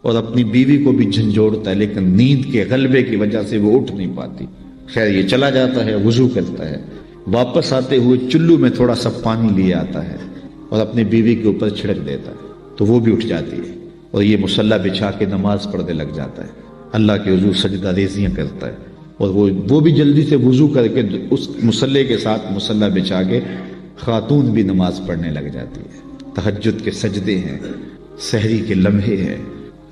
اور اپنی بیوی کو بھی جھنجھوڑتا ہے، لیکن نیند کے غلبے کی وجہ سے وہ اٹھ نہیں پاتی۔ خیر یہ چلا جاتا ہے، وضو کرتا ہے، واپس آتے ہوئے چلو میں تھوڑا سا پانی لے آتا ہے اور اپنی بیوی کے اوپر چھڑک دیتا ہے، تو وہ بھی اٹھ جاتی ہے اور یہ مصلی بچھا کے نماز پڑھنے لگ جاتا ہے، اللہ کے حضور سجدہ ریزیاں کرتا ہے، اور وہ بھی جلدی سے وضو کر کے اس مصلی کے ساتھ مصلی بچھا کے خاتون بھی نماز پڑھنے لگ جاتی ہے۔ تہجد کے سجدے ہیں، سحری کے لمحے ہیں،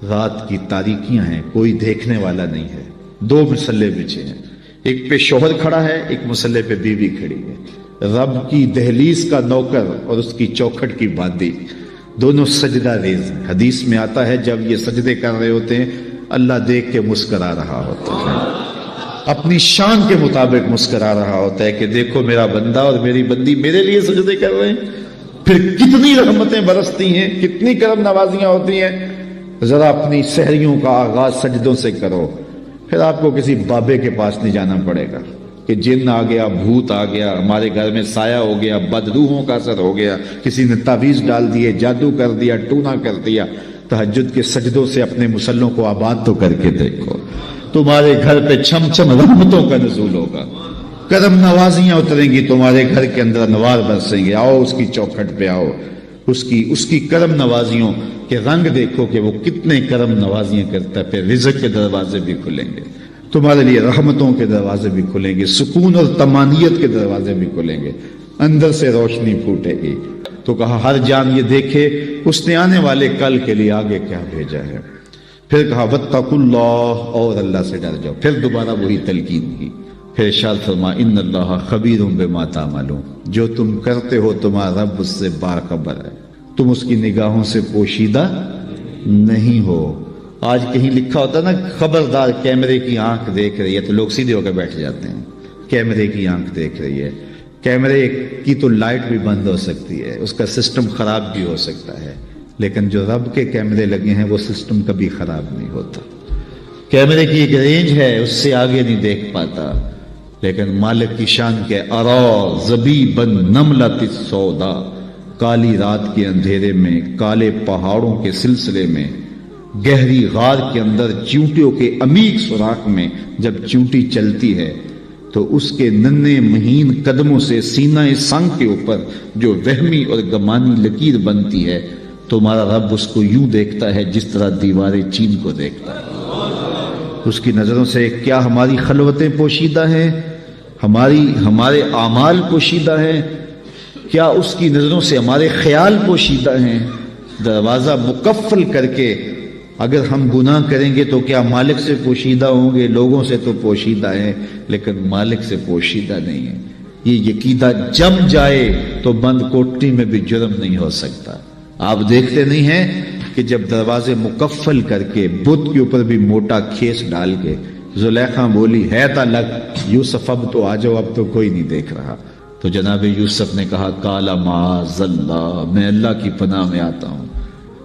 رات کی تاریکیاں ہیں، کوئی دیکھنے والا نہیں ہے، دو مصلی بچھے ہیں، ایک پہ شوہر کھڑا ہے، ایک مصلی پہ بیوی کھڑی ہے، رب کی دہلیز کا نوکر اور اس کی چوکھٹ کی باندی، دونوں سجدہ ریز ہیں۔ حدیث میں آتا ہے جب یہ سجدے کر رہے ہوتے ہیں اللہ دیکھ کے مسکرا رہا ہوتا ہے، اپنی شان کے مطابق مسکرا رہا ہوتا ہے کہ دیکھو میرا بندہ اور میری بندی میرے لیے سجدے کر رہے ہیں، پھر کتنی رحمتیں برستی ہیں، کتنی کرم نوازیاں ہوتی ہیں۔ ذرا اپنی سحریوں کا آغاز سجدوں سے کرو، پھر آپ کو کسی بابے کے پاس نہیں جانا پڑے گا کہ جن آ گیا، بھوت آ گیا، ہمارے گھر میں سایہ ہو گیا، بدروحوں کا اثر ہو گیا، کسی نے تعویذ ڈال دیے، جادو کر دیا، ٹونا کر دیا۔ تہجد کے سجدوں سے اپنے مسلوں کو آباد تو کر کے دیکھو، تمہارے گھر پہ چھم چھم رحمتوں کا نزول ہوگا، کرم نوازیاں اتریں گی تمہارے گھر کے اندر، انوار برسیں گے۔ آؤ اس کی چوکھٹ پہ آؤ، اس کی کرم نوازیوں کے رنگ دیکھو کہ وہ کتنے کرم نوازیاں کرتا ہے، پھر رزق کے دروازے بھی کھلیں گے تمہارے لیے، رحمتوں کے دروازے بھی کھلیں گے، سکون اور طمانینت کے دروازے بھی کھلیں گے، اندر سے روشنی پھوٹے گی۔ تو کہا ہر جان یہ دیکھے اس نے آنے والے کل کے لیے آگے کیا بھیجا ہے۔ پھر کہا واتقوا اللہ، اور اللہ سے ڈر جاؤ۔ پھر دوبارہ وہی تلقین کی، پھر ارشاد فرما ان اللہ خبیر بما تعملون، جو تم کرتے ہو تمہارا رب اس سے باخبر ہے، تم اس کی نگاہوں سے پوشیدہ نہیں ہو۔ آج کہیں لکھا ہوتا نا خبردار کیمرے کی آنکھ دیکھ رہی ہے، تو لوگ سیدھے ہو کے بیٹھ جاتے ہیں، کیمرے کی آنکھ دیکھ رہی ہے۔ کیمرے کی تو لائٹ بھی بند ہو سکتی ہے، اس کا سسٹم خراب بھی ہو سکتا ہے، لیکن جو رب کے کیمرے لگے ہیں وہ سسٹم کبھی خراب نہیں ہوتا۔ کیمرے کی ایک رینج ہے، اس سے آگے نہیں دیکھ پاتا، لیکن مالک کی شان کے ارا زبیبن نملۃ السودا، کالی رات کے اندھیرے میں، کالے پہاڑوں کے سلسلے میں، گہری غار کے اندر چیونٹیوں کے عمیق سوراخ میں جب چیونٹی چلتی ہے تو اس کے ننھے مہین قدموں سے سینہ سنگ کے اوپر جو وہمی اور گمانی لکیر بنتی ہے، تمہارا رب اس کو یوں دیکھتا ہے جس طرح دیوار چین کو دیکھتا ہے۔ اس کی نظروں سے کیا ہماری خلوتیں پوشیدہ ہیں، ہمارے اعمال پوشیدہ ہیں، کیا اس کی نظروں سے ہمارے خیال پوشیدہ ہیں؟ دروازہ مقفل کر کے اگر ہم گناہ کریں گے تو کیا مالک سے پوشیدہ ہوں گے؟ لوگوں سے تو پوشیدہ ہیں لیکن مالک سے پوشیدہ نہیں ہے۔ یہ عقیدہ جم جائے تو بند کوٹری میں بھی جرم نہیں ہو سکتا۔ آپ دیکھتے نہیں ہیں کہ جب دروازے مقفل کر کے بت کے اوپر بھی موٹا کھیس ڈال کے زلیخا بولی ہے تا لگ یوسف اب تو آ جاؤ، اب تو کوئی نہیں دیکھ رہا، تو جناب یوسف نے کہا کالا معاذ اللہ، میں اللہ کی پناہ میں آتا ہوں،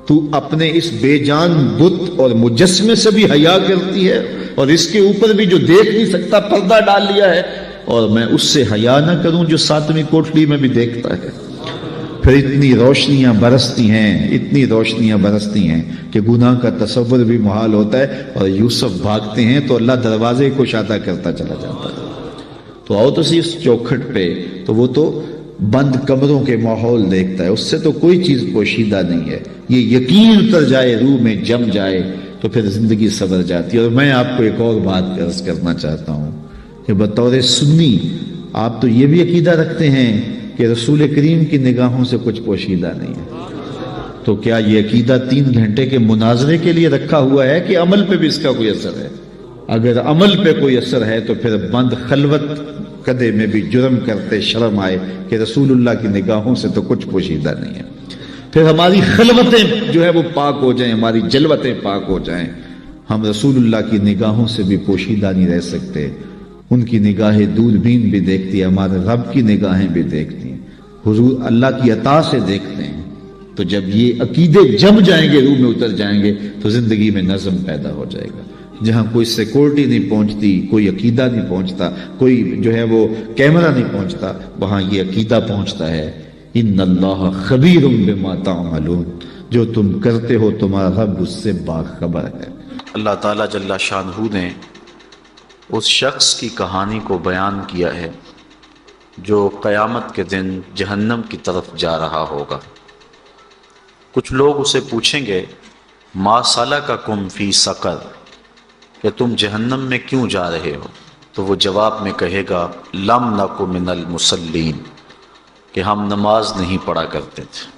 تو اپنے اس بے جان بت اور مجسمے سے بھی حیا کرتی ہے اور اس کے اوپر بھی جو دیکھ نہیں سکتا پردہ ڈال لیا ہے، اور میں اس سے حیا نہ کروں جو ساتویں کوٹری میں بھی دیکھتا ہے۔ پھر اتنی روشنیاں برستی ہیں کہ گناہ کا تصور بھی محال ہوتا ہے، اور یوسف بھاگتے ہیں تو اللہ دروازے کو کشادہ کرتا چلا جاتا ہے۔ تو آؤ تو اس چوکھٹ پہ، تو وہ تو بند کمروں کے ماحول دیکھتا ہے، اس سے تو کوئی چیز پوشیدہ نہیں ہے۔ یہ یقین اتر جائے، روح میں جم جائے تو پھر زندگی سنور جاتی ہے۔ اور میں آپ کو ایک اور بات عرض کرنا چاہتا ہوں کہ بطور سنی آپ تو یہ بھی عقیدہ رکھتے ہیں کہ رسول کریم کی نگاہوں سے کچھ پوشیدہ نہیں ہے، تو کیا یہ عقیدہ 3 گھنٹے کے مناظرے کے لیے رکھا ہوا ہے کہ عمل پہ بھی اس کا کوئی اثر ہے؟ اگر عمل پہ کوئی اثر ہے تو پھر بند خلوت کدے میں بھی جرم کرتے شرم آئے کہ رسول اللہ کی نگاہوں سے تو کچھ پوشیدہ نہیں ہے۔ پھر ہماری خلوتیں جو ہے وہ پاک ہو جائیں، ہماری جلوتیں پاک ہو جائیں، ہم رسول اللہ کی نگاہوں سے بھی پوشیدہ نہیں رہ سکتے۔ ان کی نگاہیں دوربین بھی دیکھتی ہے، ہمارے رب کی نگاہیں بھی دیکھتی ہیں، حضور اللہ کی عطا سے دیکھتے ہیں۔ تو جب یہ عقیدے جم جائیں گے، روح میں اتر جائیں گے، تو زندگی میں نظم پیدا ہو جائے گا۔ جہاں کوئی سیکورٹی نہیں پہنچتی، کوئی عقیدہ نہیں پہنچتا، کوئی جو ہے وہ کیمرہ نہیں پہنچتا، وہاں یہ عقیدہ پہنچتا ہے ان اللہ خبیر بما تعملون، جو تم کرتے ہو تمہارا رب اس سے باخبر ہے۔ اللہ تعالیٰ جل شانہ نے اس شخص کی کہانی کو بیان کیا ہے جو قیامت کے دن جہنم کی طرف جا رہا ہوگا۔ کچھ لوگ اسے پوچھیں گے ما سلککم فی سقر، کہ تم جہنم میں کیوں جا رہے ہو؟ تو وہ جواب میں کہے گا لم نک من المصلین، کہ ہم نماز نہیں پڑھا کرتے تھے۔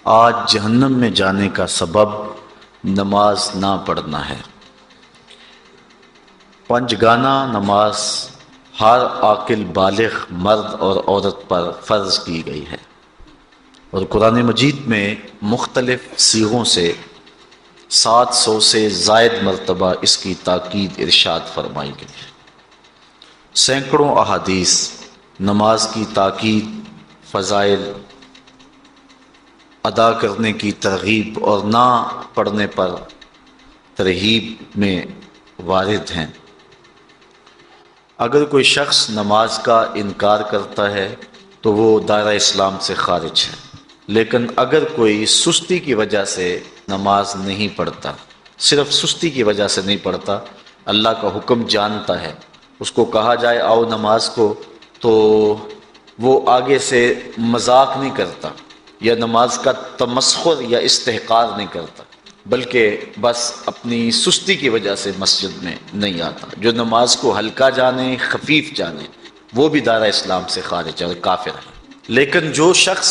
آج جہنم میں جانے کا سبب نماز نہ پڑھنا ہے۔ پنجگانہ نماز ہر عاقل بالغ مرد اور عورت پر فرض کی گئی ہے، اور قرآن مجید میں مختلف صیغوں سے 700 سے زائد مرتبہ اس کی تاکید ارشاد فرمائی گئی ہے۔ سینکڑوں احادیث نماز کی تاکید، فضائل، ادا کرنے کی ترغیب اور نہ پڑھنے پر ترہیب میں وارد ہیں۔ اگر کوئی شخص نماز کا انکار کرتا ہے تو وہ دائرہ اسلام سے خارج ہے، لیکن اگر کوئی سستی کی وجہ سے نماز نہیں پڑھتا، صرف سستی کی وجہ سے نہیں پڑھتا، اللہ کا حکم جانتا ہے، اس کو کہا جائے آؤ نماز کو، تو وہ آگے سے مذاق نہیں کرتا یا نماز کا تمسخر یا استحقار نہیں کرتا، بلکہ بس اپنی سستی کی وجہ سے مسجد میں نہیں آتا۔ جو نماز کو ہلکا جانے، خفیف جانے، وہ بھی دائرہ اسلام سے خارج ہے اور کافر ہے۔ لیکن جو شخص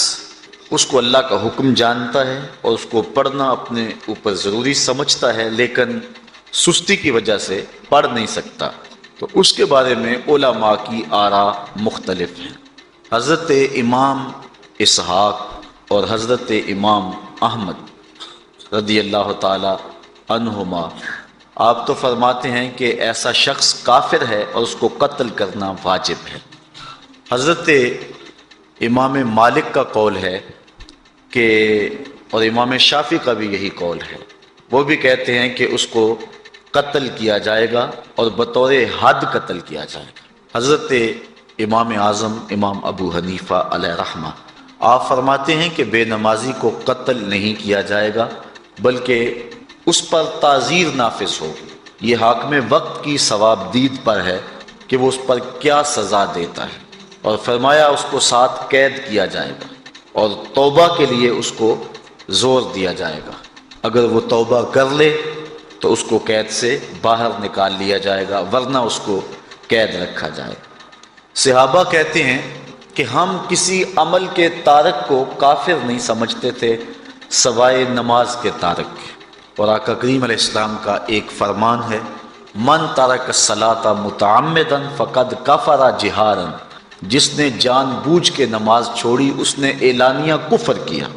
اس کو اللہ کا حکم جانتا ہے اور اس کو پڑھنا اپنے اوپر ضروری سمجھتا ہے لیکن سستی کی وجہ سے پڑھ نہیں سکتا، تو اس کے بارے میں علماء کی آراء مختلف ہیں۔ حضرت امام اسحاق اور حضرت امام احمد رضی اللہ تعالی عنہما آپ تو فرماتے ہیں کہ ایسا شخص کافر ہے اور اس کو قتل کرنا واجب ہے۔ حضرت امام مالک کا قول ہے کہ، اور امام شافعی کا بھی یہی قول ہے، وہ بھی کہتے ہیں کہ اس کو قتل کیا جائے گا اور بطور حد قتل کیا جائے گا۔ حضرت امام اعظم امام ابو حنیفہ علیہ رحمہ آپ فرماتے ہیں کہ بے نمازی کو قتل نہیں کیا جائے گا بلکہ اس پر تعزیر نافذ ہوگی۔ یہ حاکم وقت کی ثواب دید پر ہے کہ وہ اس پر کیا سزا دیتا ہے، اور فرمایا اس کو 7 قید کیا جائے گا اور توبہ کے لیے اس کو زور دیا جائے گا۔ اگر وہ توبہ کر لے تو اس کو قید سے باہر نکال لیا جائے گا، ورنہ اس کو قید رکھا جائے گا۔ صحابہ کہتے ہیں کہ ہم کسی عمل کے تارک کو کافر نہیں سمجھتے تھے سوائے نماز کے تارک کے، اور آقا کریم علیہ السلام کا ایک فرمان ہے من ترک الصلاۃ متعمدا فقد کفر جہارا، جس نے جان بوجھ کے نماز چھوڑی اس نے اعلانیہ کفر کیا۔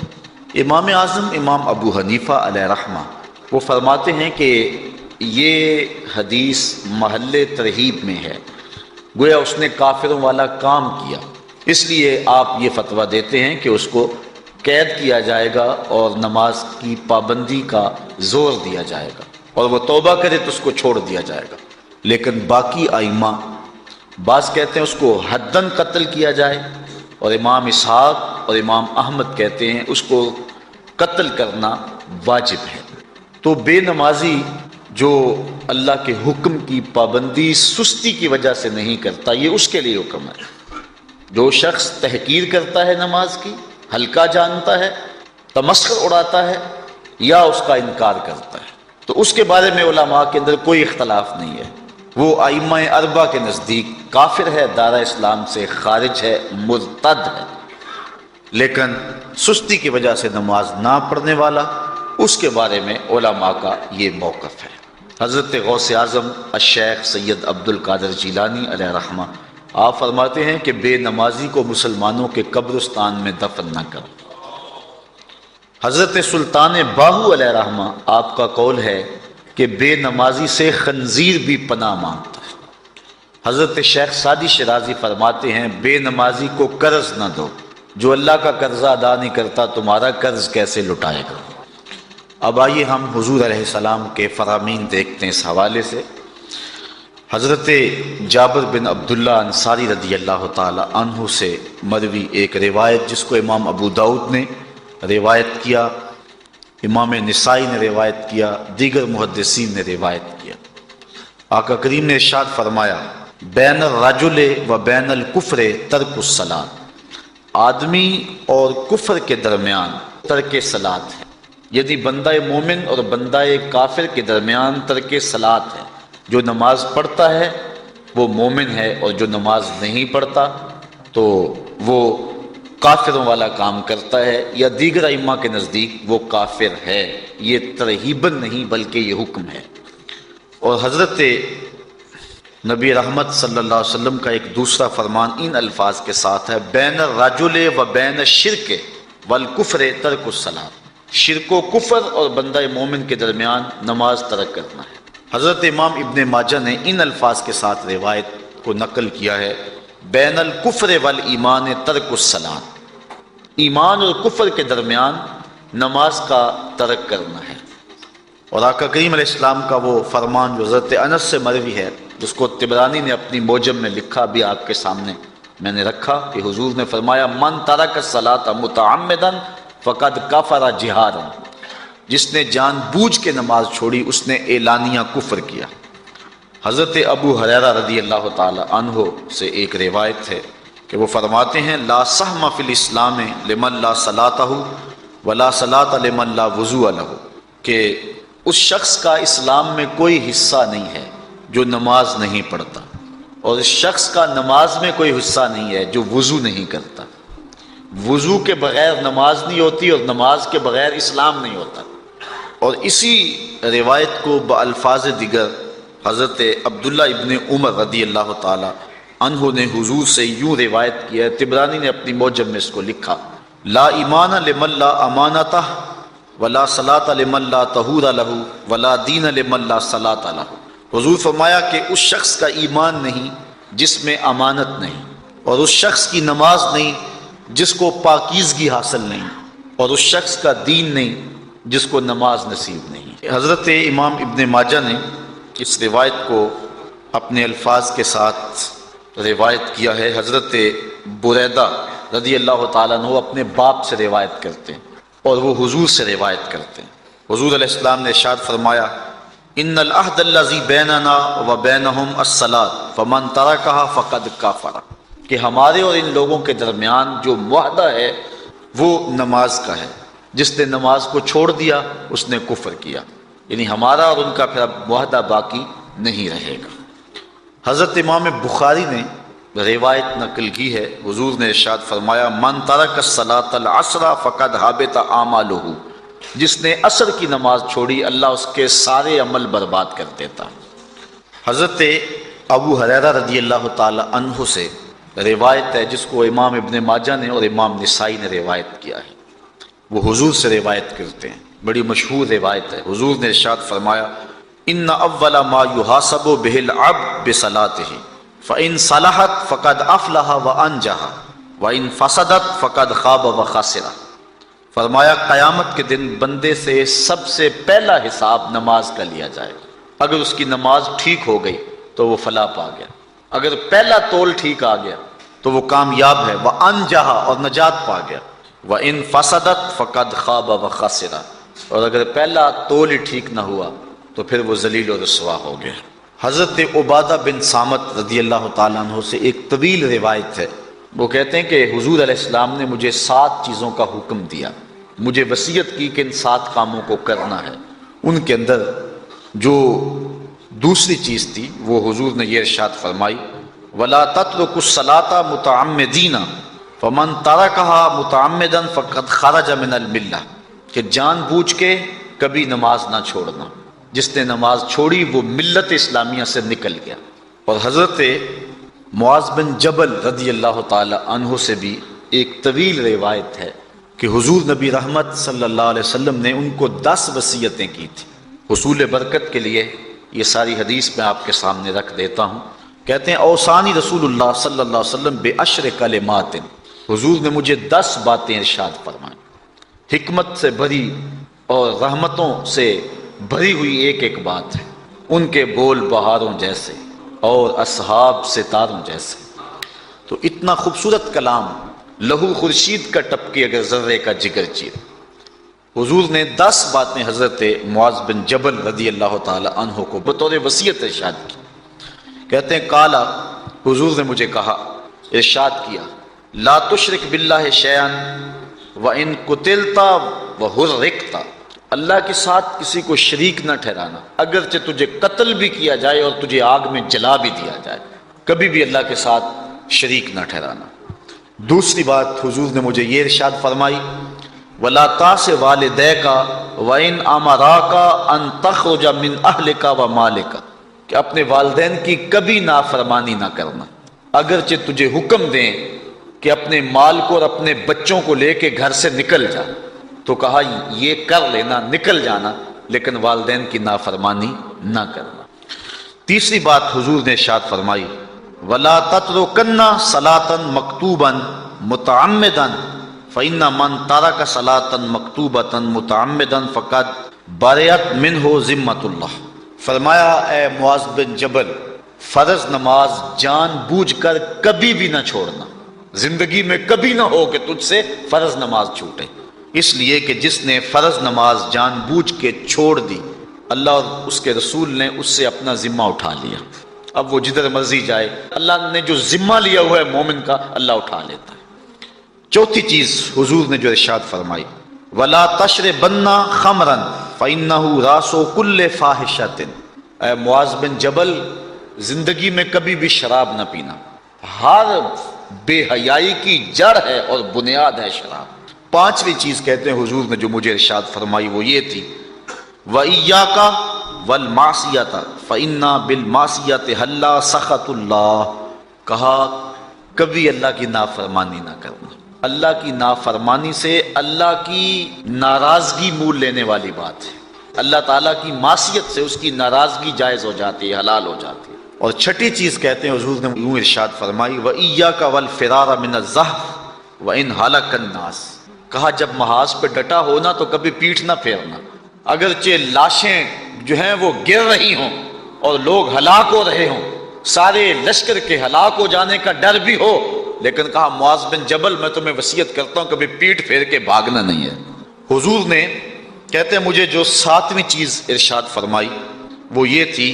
امام اعظم امام ابو حنیفہ علیہ رحمہ وہ فرماتے ہیں کہ یہ حدیث محل ترہیب میں ہے، گویا اس نے کافروں والا کام کیا، اس لیے آپ یہ فتویٰ دیتے ہیں کہ اس کو قید کیا جائے گا اور نماز کی پابندی کا زور دیا جائے گا، اور وہ توبہ کرے تو اس کو چھوڑ دیا جائے گا۔ لیکن باقی ائمہ بعض کہتے ہیں اس کو حداً قتل کیا جائے، اور امام اسحاق اور امام احمد کہتے ہیں اس کو قتل کرنا واجب ہے۔ تو بے نمازی جو اللہ کے حکم کی پابندی سستی کی وجہ سے نہیں کرتا، یہ اس کے لیے حکم ہے۔ جو شخص تحقیر کرتا ہے نماز کی، ہلکا جانتا ہے، تمسخر اڑاتا ہے یا اس کا انکار کرتا ہے، تو اس کے بارے میں علماء کے اندر کوئی اختلاف نہیں ہے، وہ ائمہ اربعہ کے نزدیک کافر ہے، دائرہ اسلام سے خارج ہے، مرتد ہے۔ لیکن سستی کی وجہ سے نماز نہ پڑھنے والا، اس کے بارے میں علماء کا یہ موقف ہے۔ حضرت غوث اعظم الشیخ سید عبد القادر جیلانی علیہ رحمہ آپ فرماتے ہیں کہ بے نمازی کو مسلمانوں کے قبرستان میں دفن نہ کرو۔ حضرت سلطان باہو علیہ رحمہ آپ کا قول ہے کہ بے نمازی سے خنزیر بھی پناہ مانگتا ہے۔ حضرت شیخ سعدی شیرازی فرماتے ہیں بے نمازی کو قرض نہ دو، جو اللہ کا قرضہ ادا نہیں کرتا تمہارا قرض کیسے لٹائے گا۔ اب آئیے ہم حضور علیہ السلام کے فرامین دیکھتے ہیں اس حوالے سے۔ حضرت جابر بن عبداللہ انصاری رضی اللہ تعالی عنہ سے مروی ایک روایت جس کو امام ابو داؤد نے روایت کیا امام نسائی نے روایت کیا، دیگر محدثین نے روایت کیا۔ آقا کریم نے ارشاد فرمایا بین الرجل و بین الکفر ترک الصلاۃ، آدمی اور کفر کے درمیان ترک صلاۃ ہے، یعنی بندہ مومن اور بندہ کافر کے درمیان ترک صلاۃ ہے۔ جو نماز پڑھتا ہے وہ مومن ہے، اور جو نماز نہیں پڑھتا تو وہ کافروں والا کام کرتا ہے، یا دیگر ائمہ کے نزدیک وہ کافر ہے۔ یہ ترہیباً نہیں بلکہ یہ حکم ہے۔ اور حضرت نبی رحمت صلی اللہ علیہ وسلم کا ایک دوسرا فرمان ان الفاظ کے ساتھ ہے بین الرجل و بین الشرک والکفر ترک الصلاۃ، شرک و کفر اور بندہ مومن کے درمیان نماز ترک کرنا ہے۔ حضرت امام ابن ماجہ نے ان الفاظ کے ساتھ روایت کو نقل کیا ہے بین الکفر والایمان ترک الصلاۃ، ایمان اور کفر کے درمیان نماز کا ترک کرنا ہے۔ اور آقا کریم علیہ السلام کا وہ فرمان جو حضرت انس سے مروی ہے، جس کو طبرانی نے اپنی موجم میں لکھا، بھی آپ کے سامنے میں نے رکھا، کہ حضور نے فرمایا من ترک الصلاۃ متعمدا فقد کفر جہارا، جس نے جان بوجھ کے نماز چھوڑی اس نے اعلانیہ کفر کیا۔ حضرت ابو ہریرہ رضی اللہ تعالی عنہ سے ایک روایت ہے کہ وہ فرماتے ہیں لا سہم فی الاسلام لمن لا صلاۃ ولا صلاۃ لمن لا وضوء لہ، کہ اس شخص کا اسلام میں کوئی حصہ نہیں ہے جو نماز نہیں پڑھتا، اور اس شخص کا نماز میں کوئی حصہ نہیں ہے جو وضو نہیں کرتا۔ وضو کے بغیر نماز نہیں ہوتی، اور نماز کے بغیر اسلام نہیں ہوتا۔ اور اسی روایت کو بالفاظ دیگر حضرت عبداللہ ابن عمر رضی اللہ تعالی عنہ نے حضور سے یوں روایت کیا ہے، طبرانی نے اپنی موجم میں اس کو لکھا لا ایمان لمن لا امانتہ ولا صلاۃ لمن لا طہور لہ ولا دین لمن لا صلاۃ لہ۔ حضور فرمایا کہ اس شخص کا ایمان نہیں جس میں امانت نہیں، اور اس شخص کی نماز نہیں جس کو پاکیزگی حاصل نہیں، اور اس شخص کا دین نہیں جس کو نماز نصیب نہیں۔ حضرت امام ابن ماجہ نے اس روایت کو اپنے الفاظ کے ساتھ روایت کیا ہے۔ حضرت بریدہ رضی اللہ تعالیٰ عنہ اپنے باپ سے روایت کرتے ہیں اور وہ حضور سے روایت کرتے ہیں۔ حضور علیہ السلام نے ارشاد فرمایا ان العہد الذی بیننا و بینہم الصلاۃ فمن ترکھا فقد کفر، کہ ہمارے اور ان لوگوں کے درمیان جو معاہدہ ہے وہ نماز کا ہے، جس نے نماز کو چھوڑ دیا اس نے کفر کیا، یعنی ہمارا اور ان کا پھر اب معاہدہ باقی نہیں رہے گا۔ حضرت امام بخاری نے روایت نقل کی ہے، حضور نے ارشاد فرمایا من ترک الصلاۃ العصر فقد حبط اعمالہ، جس نے عصر کی نماز چھوڑی اللہ اس کے سارے عمل برباد کر دیتا۔ حضرت ابو ہریرہ رضی اللہ تعالی عنہ سے روایت ہے جس کو امام ابن ماجہ نے اور امام نسائی نے روایت کیا ہے، وہ حضور سے روایت کرتے ہیں، بڑی مشہور روایت ہے۔ حضور نے ارشاد فرمایا ان اول ما یحاسب بہ العبد بصلاتہ فان صلحت فقد افلح وانجح وان فسدت فقد خاب وخسر۔ فرمایا قیامت کے دن بندے سے سب سے پہلا حساب نماز کا لیا جائے گا، اگر اس کی نماز ٹھیک ہو گئی تو وہ فلاح پا گیا، اگر پہلا تول ٹھیک آ گیا تو وہ کامیاب ہے، وانجح اور نجات پا گیا، وان فسدت فقد خاب وخسر، اور اگر پہلا تول ہی ٹھیک نہ ہوا تو پھر وہ ذلیل و رسوا ہو گیا۔ حضرت عبادہ بن صامت رضی اللہ تعالیٰ عنہ سے ایک طویل روایت ہے، وہ کہتے ہیں کہ حضور علیہ السلام نے مجھے 7 چیزوں کا حکم دیا، مجھے وصیت کی کہ ان 7 کاموں کو کرنا ہے۔ ان کے اندر جو دوسری چیز تھی وہ حضور نے یہ ارشاد فرمائی وَلَا تَتْرُكُ الصَّلَاةَ مُتَعَمِّدِينَ فَمَنْ تَرَكَهَا مُتَعَمِّدًا فَقَدْ خَرَجَ مِنَ الْمِلَّةِ، کہ جان بوجھ کے کبھی نماز نہ چھوڑنا، جس نے نماز چھوڑی وہ ملت اسلامیہ سے نکل گیا۔ اور حضرت معاذ بن جبل رضی اللہ تعالی عنہ سے بھی ایک طویل روایت ہے کہ حضور نبی رحمت صلی اللہ علیہ وسلم نے ان کو 10 وصیتیں کی تھی حصول برکت کے لیے۔ یہ ساری حدیث میں آپ کے سامنے رکھ دیتا ہوں۔ کہتے ہیں اوصانی رسول اللہ صلی اللہ علیہ وسلم بعشر کلمات، حضور نے مجھے 10 باتیں ارشاد فرمائیں، حکمت سے بھری اور رحمتوں سے بھری ہوئی ایک ایک بات ہے، ان کے بول بہاروں جیسے اور اصحاب ستاروں جیسے۔ تو اتنا خوبصورت کلام، لہو خورشید کا ٹپکے اگر ذرے کا جگر چیر، حضور نے 10 باتیں حضرت معاذ بن جبل رضی اللہ تعالی عنہ کو بطور وصیت ارشاد کی. کہتے ہیں کالا، حضور نے مجھے کہا، ارشاد کیا، لا تشرک باللہ شیئا وان قتلت وحرقت، اللہ کے ساتھ کسی کو شریک نہ ٹھہرانا، اگرچہ تجھے قتل بھی کیا جائے اور تجھے آگ میں جلا بھی دیا جائے، کبھی بھی اللہ کے ساتھ شریک نہ ٹھہرانا. دوسری بات حضور نے مجھے یہ ارشاد فرمائی، ولا تاس والدیک وان امراک ان تخرج من اہلک ومالک، کہ اپنے والدین کی کبھی نافرمانی نہ کرنا، اگرچہ تجھے حکم دیں کہ اپنے مال کو اور اپنے بچوں کو لے کے گھر سے نکل جا، تو کہا یہ کر لینا، نکل جانا، لیکن والدین کی نافرمانی نہ کرنا. تیسری بات حضور نے ارشاد فرمائی، ولا تترکن صلاۃ مکتوبا متعمدا فإن من ترک صلاۃ مکتوبۃ متعمدا فقد برئت منہ ذمۃ اللہ. فرمایا اے معاذ بن جبل، فرض نماز جان بوجھ کر کبھی بھی نہ چھوڑنا، زندگی میں کبھی نہ ہو کہ تجھ سے فرض نماز چھوٹے، اس لیے کہ جس نے فرض نماز جان بوجھ کے چھوڑ دی، اللہ اور اس کے رسول نے اس سے اپنا ذمہ اٹھا لیا. اب وہ جدھر مرضی جائے، اللہ نے جو ذمہ لیا ہوا ہے مومن کا، اللہ اٹھا لیتا ہے. چوتھی چیز حضور نے جو ارشاد فرمائی، ولا تشربن خمرا فإنہ راس کل فاحشۃ. اے معاذ بن جبل، زندگی میں کبھی بھی شراب نہ پینا، ہر بے حیائی کی جڑ ہے اور بنیاد ہے شراب. پانچویں چیز کہتے ہیں حضور نے جو مجھے ارشاد فرمائی وہ یہ تھی، وَإِيَّاكَ وَالْمَعْصِيَةَ فَإِنَّ بِالْمَعْصِيَةِ حَلَّ سَخَطُ اللَّهِ. کہا کبھی اللہ کی نافرمانی نہ کرنا، اللہ کی نافرمانی سے اللہ کی ناراضگی مول لینے والی بات ہے. اللہ تعالیٰ کی معصیت سے اس کی ناراضگی جائز ہو جاتی ہے، حلال ہو جاتی ہے. اور چھٹی چیز کہتے ہیں حضور نے یوں ارشاد فرمائی، وَإِيَّاكَ وَالْفِرَارَ مِنَ الزَّحْفِ وَإِنْ هَلَكَ النَّاسِ. کہا جب محاذ پہ ڈٹا ہونا تو کبھی پیٹھ نہ پھیرنا، اگرچہ لاشیں جو ہیں وہ گر رہی ہوں اور لوگ ہلاک ہو رہے ہوں، سارے لشکر کے ہلاک ہو جانے کا ڈر بھی ہو، لیکن کہا معاذ بن جبل میں تمہیں وصیت کرتا ہوں کبھی پیٹھ پھیر کے بھاگنا نہیں ہے. حضور نے کہتے ہیں مجھے جو ساتویں چیز ارشاد فرمائی وہ یہ تھی،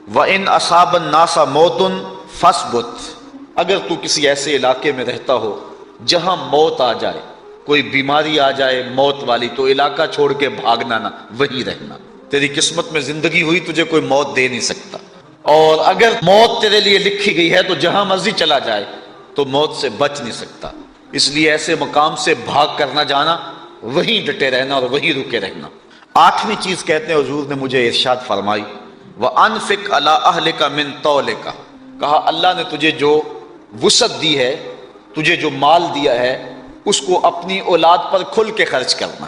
وَإِنْ أَصَابَ النَّاسَ مَوْتٌ فَاصْبُتْ. اگر تو کسی ایسے علاقے میں رہتا ہو جہاں موت آ جائے، کوئی بیماری آ جائے موت والی، تو علاقہ چھوڑ کے بھاگنا نہ، وہیں رہنا. تیری قسمت میں زندگی ہوئی، تجھے کوئی موت دے نہیں سکتا، اور اگر موت تیرے لیے لکھی گئی ہے تو جہاں مرضی چلا جائے تو موت سے بچ نہیں سکتا. اس لیے ایسے مقام سے بھاگ کر نہ جانا، وہیں ڈٹے رہنا اور وہیں رکے رہنا. آٹھویں چیز کہتے ہیں حضور نے مجھے ارشاد فرمائی، وَأَنفِقْ عَلَىٰ أَهْلِكَ مِن طَوْلِكَ. کہا اللہ نے تجھے جو وسعت دی ہے، تجھے جو مال دیا ہے، اس کو اپنی اولاد پر کھل کے خرچ کرنا،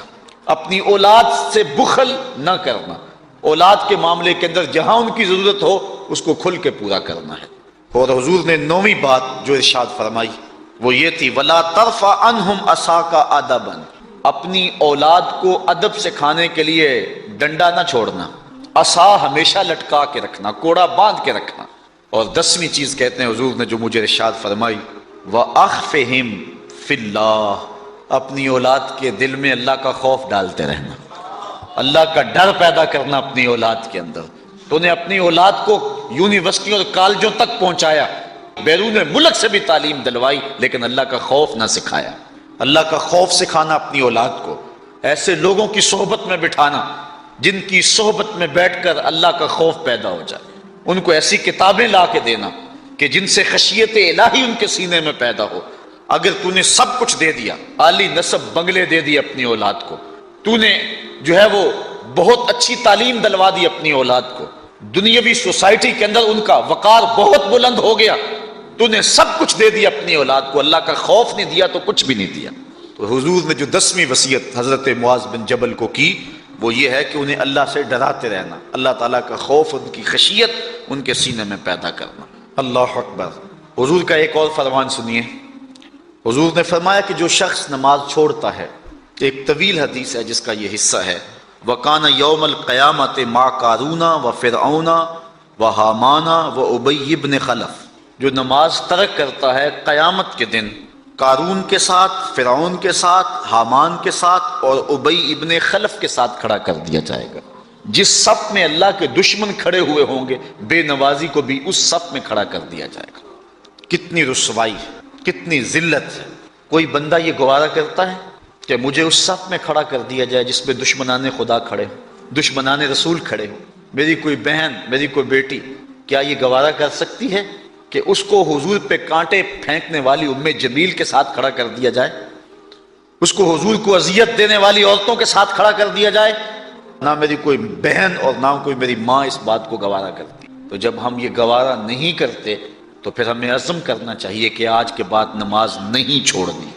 اپنی اولاد سے بخل نہ کرنا. اولاد کے معاملے کے اندر جہاں ان کی ضرورت ہو اس کو کھل کے پورا کرنا ہے. اور حضور نے نویں بات جو ارشاد فرمائی وہ یہ تھی، وَلَا تَرْفَعْ عَنْهُمْ عَصَاكَ عَدَبًا. اپنی اولاد کو ادب سکھانے کے لیے ڈنڈا نہ چھوڑنا، عصا ہمیشہ لٹکا کے رکھنا، کوڑا باندھ کے رکھنا. اور 10ویں چیز کہتے ہیں حضور نے جو مجھے ارشاد فرمائی، وَأَخْفِهِمْ فِي اللَّهِ. اپنی اولاد کے دل میں اللہ کا خوف ڈالتے رہنا، اللہ کا ڈر پیدا کرنا اپنی اولاد کے اندر. تو نے اپنی اولاد کو یونیورسٹیوں اور کالجوں تک پہنچایا، بیرون ملک سے بھی تعلیم دلوائی، لیکن اللہ کا خوف نہ سکھایا. اللہ کا خوف سکھانا اپنی اولاد کو، ایسے لوگوں کی صحبت میں بٹھانا جن کی صحبت میں بیٹھ کر اللہ کا خوف پیدا ہو جائے. ان کو ایسی کتابیں لا کے دینا کہ جن سے خشیت الہی ان کے سینے میں پیدا ہو. اگر تو نے سب کچھ دے دیا، عالی نسب بنگلے دے دی اپنی اولاد کو، تو نے جو ہے وہ بہت اچھی تعلیم دلوا دی اپنی اولاد کو، دنیاوی سوسائٹی کے اندر ان کا وقار بہت بلند ہو گیا، تو نے سب کچھ دے دیا اپنی اولاد کو، اللہ کا خوف نہیں دیا تو کچھ بھی نہیں دیا. تو حضور نے جو 10ویں وصیت حضرت معاذ بن جبل کو کی وہ یہ ہے کہ انہیں اللہ سے ڈراتے رہنا، اللہ تعالیٰ کا خوف، ان کی خشیت ان کے سینے میں پیدا کرنا. اللہ اکبر. حضور کا ایک اور فرمان سنیے. حضور نے فرمایا کہ جو شخص نماز چھوڑتا ہے، ایک طویل حدیث ہے جس کا یہ حصہ ہے، وَقَانَ يَوْمَ الْقِيَامَةِ مَعَ قَارُونَ وَفِرْعَوْنَ وَحَامَانَ وَأُبَيِّ بْنِ خَلَف. جو نماز ترک کرتا ہے قیامت کے دن قارون کے ساتھ، فرعون کے ساتھ، حامان کے ساتھ اور ابی ابن خلف کے ساتھ کھڑا کر دیا جائے گا۔ جس صف میں اللہ کے دشمن کھڑے ہوئے ہوں گے، بے نوازی کو بھی اس صف میں کھڑا کر دیا جائے گا۔ کتنی رسوائی ہے، کتنی ذلت ہے۔ کوئی بندہ یہ گوارا کرتا ہے کہ مجھے اس صف میں کھڑا کر دیا جائے جس میں دشمنان خدا کھڑے ہوں، دشمنان رسول کھڑے ہوں؟ میری کوئی بہن، میری کوئی بیٹی کیا یہ گوارا کر سکتی ہے کہ اس کو حضور پہ کانٹے پھینکنے والی ام جمیل کے ساتھ کھڑا کر دیا جائے، اس کو حضور کو اذیت دینے والی عورتوں کے ساتھ کھڑا کر دیا جائے؟ نہ میری کوئی بہن اور نہ کوئی میری ماں اس بات کو گوارا کرتی۔ تو جب ہم یہ گوارا نہیں کرتے تو پھر ہمیں عزم کرنا چاہیے کہ آج کے بعد نماز نہیں چھوڑنی۔